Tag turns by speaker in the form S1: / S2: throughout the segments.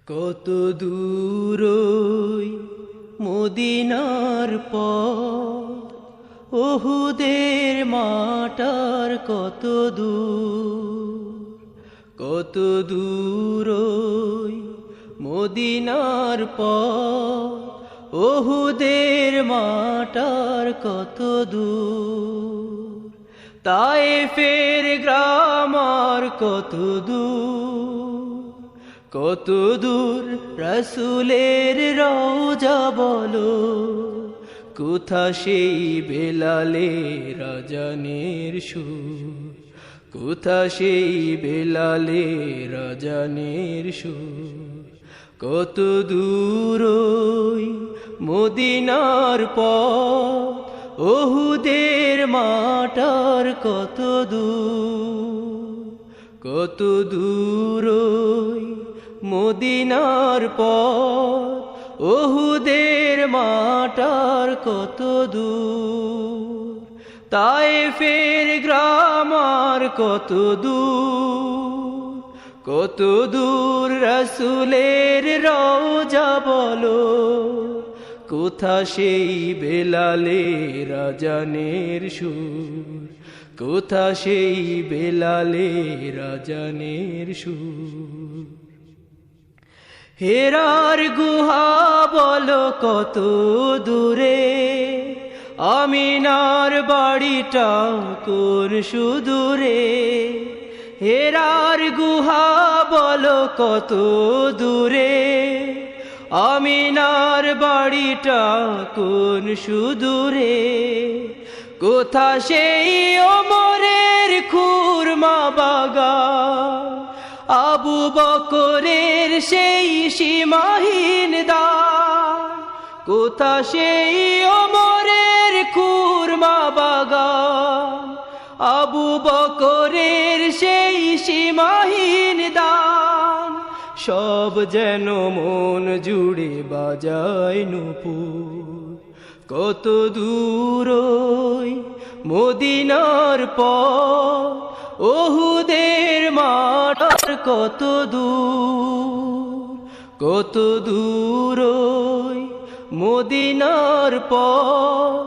S1: কত দূরই মদিনার পথ, ওহুদের মাটার কত দূর। কত দূরই মদিনার পথ, ওহুদের মাটার কত দূর। তায়েফের গ্রামার কত দূর, কত দূর রাসূলের রওজা বলো, কোথা সেই বেলালের আজানের সুর, কোথা সেই বেলালের আজানের সুর। কত দূরই মদিনার পথ, ওহুদের মাটার কত দূর। কত দূরই মদিনার পথ, ওহুদের মাটার কত দূর। তায়েফের গ্রামার কত দূর, কত দূর রাসূলের রওজা বলো, কোথা সেই বেলালের আজানের সুর, কোথা সেই বেলালের আজানের সুর। হেরার গুহা বলো কত দূরে, আমিনার বাড়িটা কোন সুদূরে। হেরার গুহা বলো কত দূরে, আমিনার বাড়িটা কোন সুদূরে। কোথা সেই ওমরের খুরমা বাগান, আবু বকরের সেই সীমাহীন দান। কোথা সেই ওমরের খুরমা বাগান, আবু বকরের সেই সীমাহীন দান। সব যেন মন জুড়ে বাজায় নূপুর। কত দূরই মদিনার পথ, ওহুদের মাটার কত দূর। কত দূরই মদিনার পথ,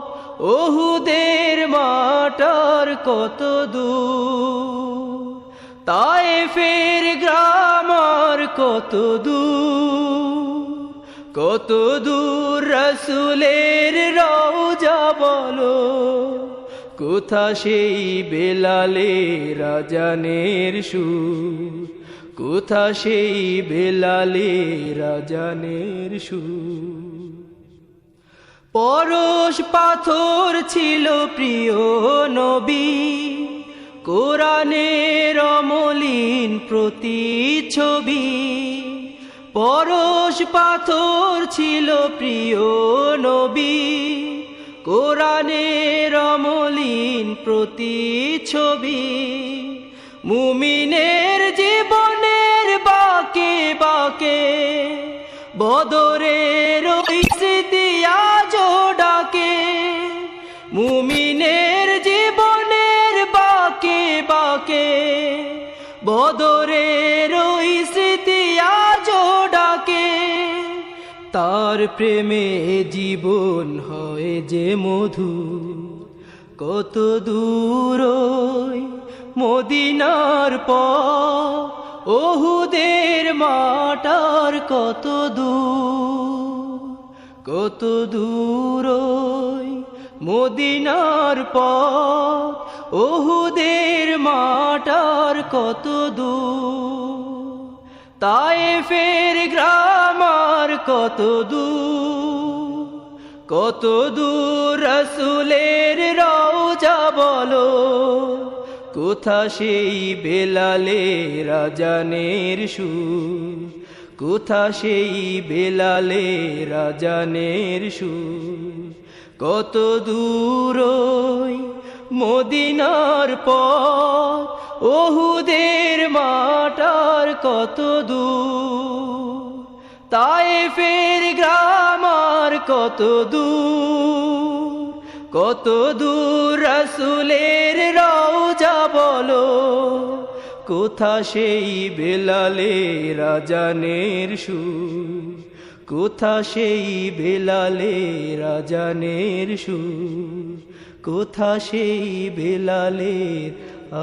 S1: ওহুদের মাটার কত দূর। তায়েফের গ্রামার কত দূর, কত দূর রাসূলের রওজা বলো, কোথা সেই বেলালের আজানের সুর, কোথা সেই বেলালের আজানের সুর। পরশ পাথর ছিল প্রিয় নবী, কোরআনের অমলিন প্রতিচ্ছবি। পরশ পাথর ছিল প্রিয় নবী, কোরআনের অমলিন প্রতিচ্ছবি। মুমিনের জীবনের বাঁকে বাঁকে, বদরের ওই স্মৃতি আজও ডাকে। মুমিনের জীবনের বাঁকে বাঁকে, বদরের ওই স্মৃতি আজও ডাকে। তার প্রেমে জীবন হয় যে মধুর। কত দূরই মদিনার পথ, ওহুদের মাটার কত দূর। কত দূরই মদিনার পথ, ওহুদের মাটার কত দূর। তায়েফের গ্রামার কত দূর, কত দূর রাসূলের রওজা বলো, কোথা সেই বেলালের আজানের সুর, কোথা সেই বেলালের আজানের সুর। কত দূরই মদিনার পথ, ওহুদের মাটার কত দূর। তায়েফের গ্রামার কত দূর, কত দূর রাসূলের রওজা বলো, কোথা সেই বেলালের আজানের সুর, কোথা সেই বেলালের আজানের সুর, কোথা সেই বেলালের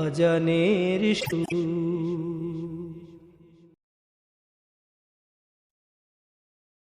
S1: আজানের সুর।